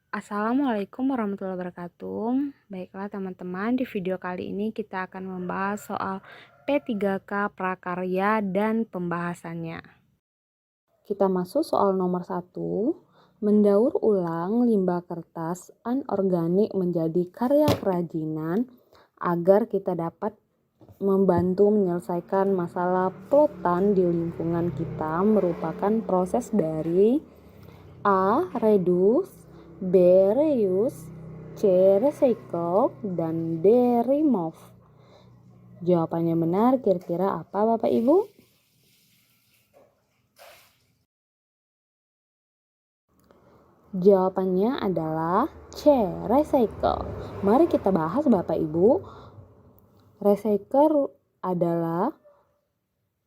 Assalamualaikum warahmatullahi wabarakatuh. Baiklah teman-teman, di video kali ini kita akan membahas soal P3K prakarya dan pembahasannya. Kita masuk soal nomor 1. Mendaur ulang limbah kertas anorganik menjadi karya kerajinan agar kita dapat membantu menyelesaikan masalah polutan di lingkungan kita merupakan proses dari A. Reduce, B. Reuse, C. Recycle, dan D. Remove. Jawabannya benar, kira-kira apa Bapak Ibu? Jawabannya adalah C. Recycle. Mari kita bahas Bapak Ibu. Recycle adalah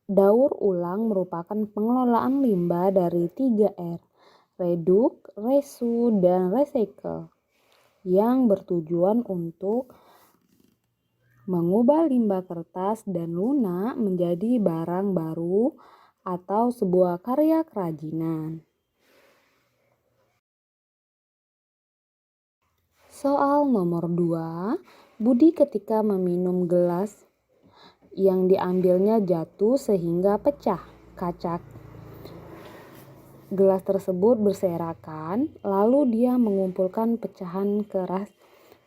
daur ulang merupakan pengelolaan limbah dari 3R. Reduce, reuse, dan recycle yang bertujuan untuk mengubah limbah kertas dan lunak menjadi barang baru atau sebuah karya kerajinan. Soal nomor 2, Budi ketika meminum gelas yang diambilnya jatuh sehingga pecah kaca gelas tersebut berserakan, lalu dia mengumpulkan pecahan keras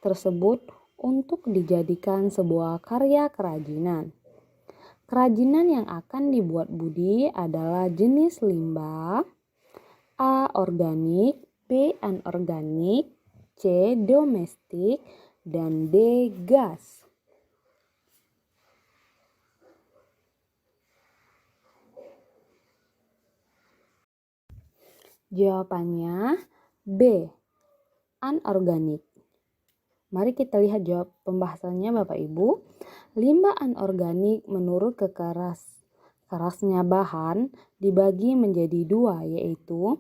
tersebut untuk dijadikan sebuah karya kerajinan. Kerajinan yang akan dibuat Budi adalah jenis limbah A. Organik, B. Anorganik, C. Domestik, dan D. Gas. Jawabannya B. Anorganik. Mari kita lihat jawab pembahasannya Bapak Ibu. Limbah anorganik menurut kerasnya bahan dibagi menjadi dua, yaitu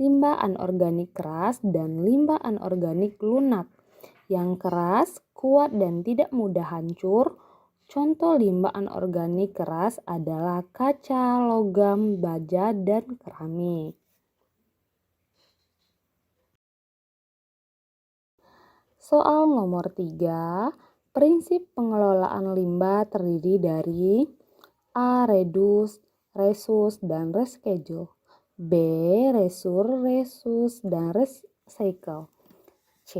limbah anorganik keras dan limbah anorganik lunak. Yang keras, kuat dan tidak mudah hancur. Contoh limbah anorganik keras adalah kaca, logam, baja, dan keramik. Soal nomor 3, prinsip pengelolaan limbah terdiri dari A. Reduce, reuse, dan reschedule, B. reuse, dan recycle, C.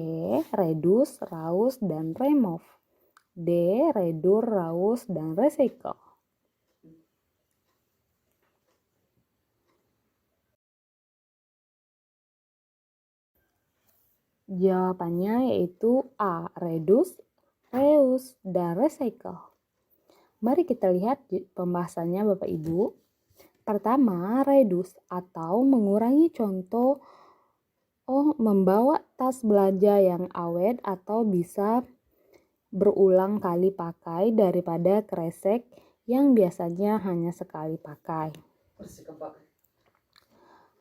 Reduce, reuse, dan remove, D. reduce, reuse, dan recycle. Jawabannya yaitu A. Reduce, reuse, dan recycle. Mari kita lihat pembahasannya Bapak Ibu. Pertama, reduce atau mengurangi, contoh membawa tas belanja yang awet atau bisa berulang kali pakai daripada kresek yang biasanya hanya sekali pakai.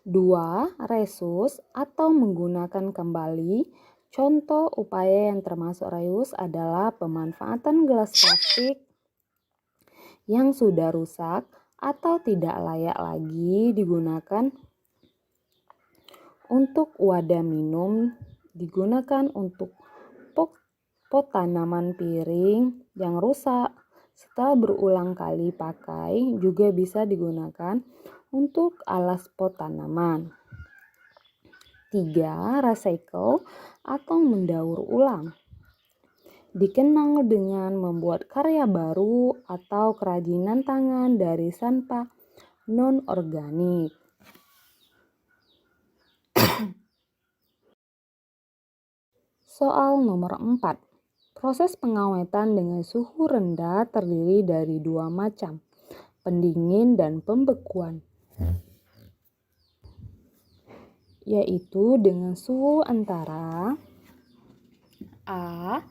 2. Reuse atau menggunakan kembali. Contoh upaya yang termasuk reuse adalah pemanfaatan gelas plastik yang sudah rusak atau tidak layak lagi digunakan untuk wadah minum, digunakan untuk pot tanaman piring yang rusak setelah berulang kali pakai, juga bisa digunakan untuk alas pot tanaman. 3. Recycle atau mendaur ulang. Dikenal dengan membuat karya baru atau kerajinan tangan dari sampah non-organik. Soal nomor 4. Proses pengawetan dengan suhu rendah terdiri dari dua macam, pendingin dan pembekuan, yaitu dengan suhu antara A.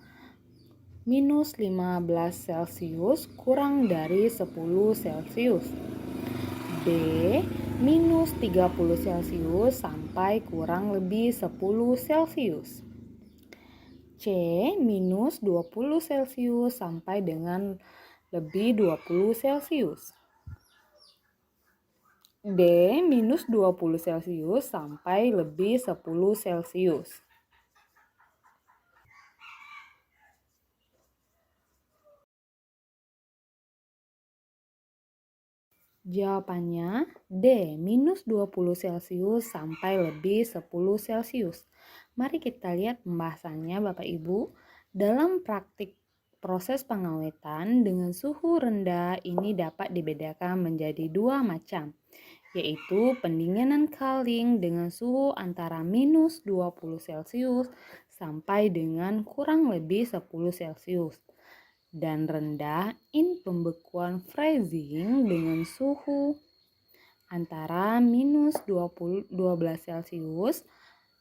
minus 15 Celcius kurang dari 10 Celcius, B. minus 30 Celcius sampai kurang lebih 10 Celcius, C. minus 20 Celcius sampai dengan lebih 20 Celcius, D. minus 20 Celcius sampai lebih 10 Celcius. Jawabannya D, minus 20 Celcius sampai lebih 10 Celcius. Mari kita lihat pembahasannya Bapak Ibu. Dalam praktik proses pengawetan dengan suhu rendah ini dapat dibedakan menjadi dua macam, yaitu pendinginan Calling dengan suhu antara minus 20 Celcius sampai dengan kurang lebih 10 Celcius. Dan rendah pembekuan freezing dengan suhu antara minus 12 Celcius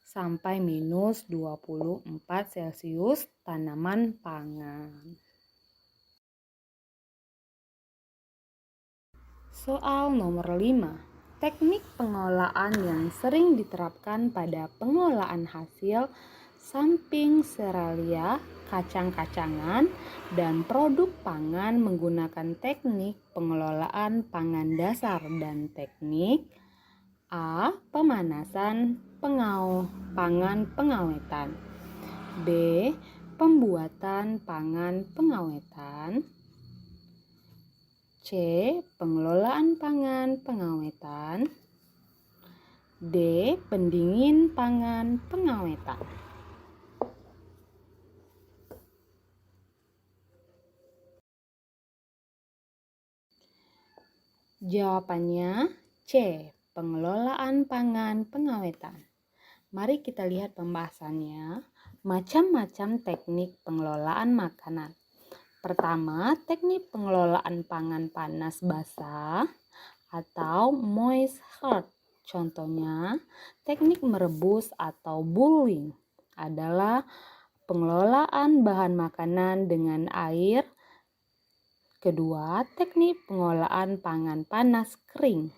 sampai minus 24 Celcius tanaman pangan. Soal nomor 5. Teknik pengolahan yang sering diterapkan pada pengolahan hasil samping serealia, kacang-kacangan, dan produk pangan menggunakan teknik pengelolaan pangan dasar dan teknik A. Pemanasan pangan pengawetan, B. Pembuatan pangan pengawetan, C. Pengelolaan pangan pengawetan, D. Pendingin pangan pengawetan. Jawabannya C. Pengelolaan pangan pengawetan. Mari kita lihat pembahasannya. Macam-macam teknik pengelolaan makanan. Pertama, teknik pengelolaan pangan panas basah atau moist hard. Contohnya, teknik merebus atau boiling adalah pengelolaan bahan makanan dengan air. Kedua, teknik pengolahan pangan panas kering.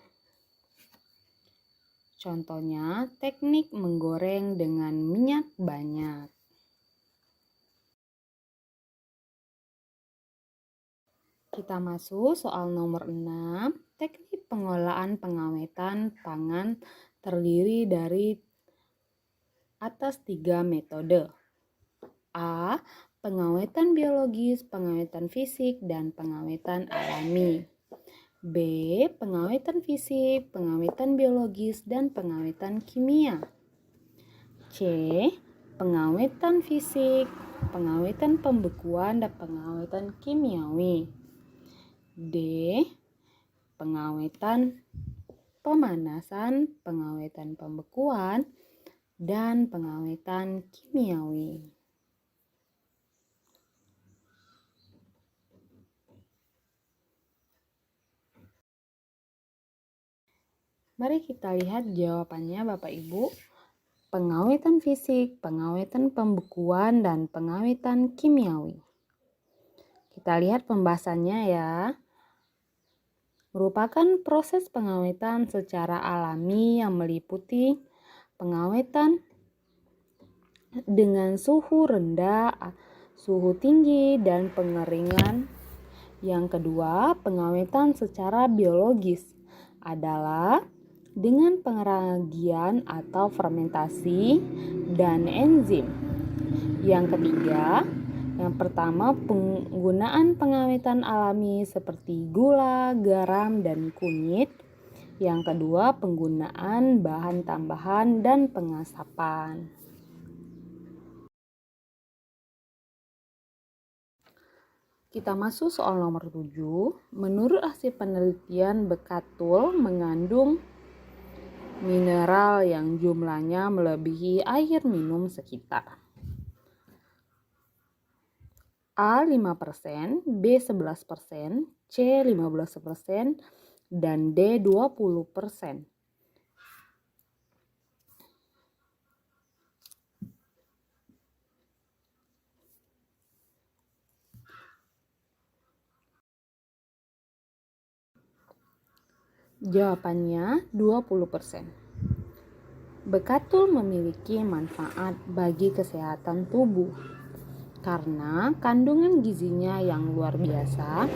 Contohnya, teknik menggoreng dengan minyak banyak. Kita masuk soal nomor 6. Teknik pengolahan pengawetan pangan terdiri dari atas 3 metode. A. Pengawetan biologis, pengawetan fisik, dan pengawetan alami. B. Pengawetan fisik, pengawetan biologis, dan pengawetan kimia. C. Pengawetan fisik, pengawetan pembekuan, dan pengawetan kimiawi. D. Pengawetan pemanasan, pengawetan pembekuan, dan pengawetan kimiawi. Mari kita lihat jawabannya Bapak Ibu. Pengawetan fisik, pengawetan pembekuan, dan pengawetan kimiawi. Kita lihat pembahasannya ya. Merupakan proses pengawetan secara alami yang meliputi pengawetan dengan suhu rendah, suhu tinggi, dan pengeringan. Yang kedua, pengawetan secara biologis adalah dengan pengeragian atau fermentasi dan enzim. Yang ketiga, yang pertama penggunaan pengawetan alami seperti gula, garam, dan kunyit. Yang kedua, penggunaan bahan tambahan dan pengasapan. Kita masuk soal nomor 7. Menurut hasil penelitian, bekatul mengandung mineral yang jumlahnya melebihi air minum sekitar A 5%, B 11%, C 15%, dan D 20%. Jawabannya 20%. Bekatul memiliki manfaat bagi kesehatan tubuh karena kandungan gizinya yang luar biasa.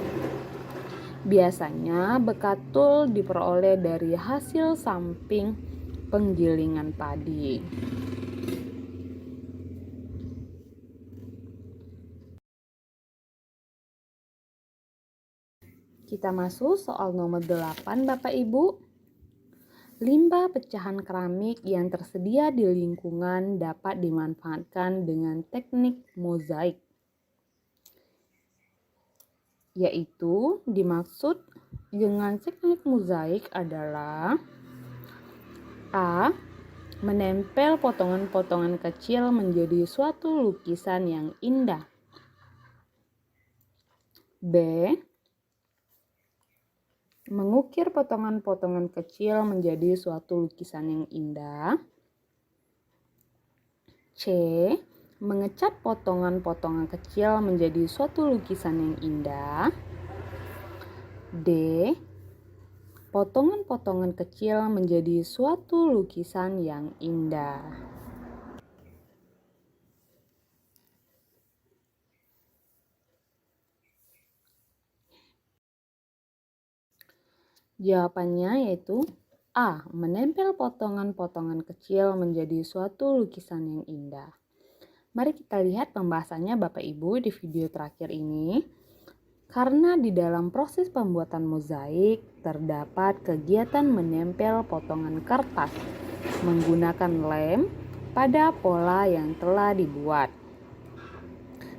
Biasanya bekatul diperoleh dari hasil samping penggilingan padi. Kita masuk soal nomor 8 Bapak Ibu. Limbah pecahan keramik yang tersedia di lingkungan dapat dimanfaatkan dengan teknik mozaik. Yaitu dimaksud dengan teknik mozaik adalah A. Menempel potongan-potongan kecil menjadi suatu lukisan yang indah. B. Mengukir potongan-potongan kecil menjadi suatu lukisan yang indah. C. Mengecat potongan-potongan kecil menjadi suatu lukisan yang indah. D. Potongan-potongan kecil menjadi suatu lukisan yang indah. Jawabannya yaitu A. Menempel potongan-potongan kecil menjadi suatu lukisan yang indah. Mari kita lihat pembahasannya Bapak Ibu di video terakhir ini. Karena di dalam proses pembuatan mozaik terdapat kegiatan menempel potongan kertas menggunakan lem pada pola yang telah dibuat.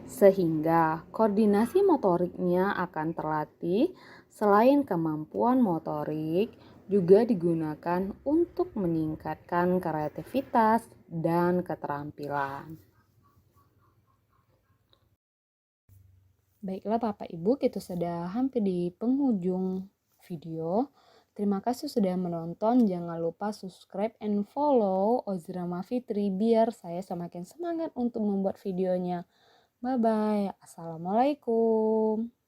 Sehingga koordinasi motoriknya akan terlatih. Selain kemampuan motorik, juga digunakan untuk meningkatkan kreativitas dan keterampilan. Baiklah Bapak Ibu, kita sudah hampir di penghujung video. Terima kasih sudah menonton. Jangan lupa subscribe and follow Ozrama Fitri biar saya semakin semangat untuk membuat videonya. Bye-bye. Assalamualaikum.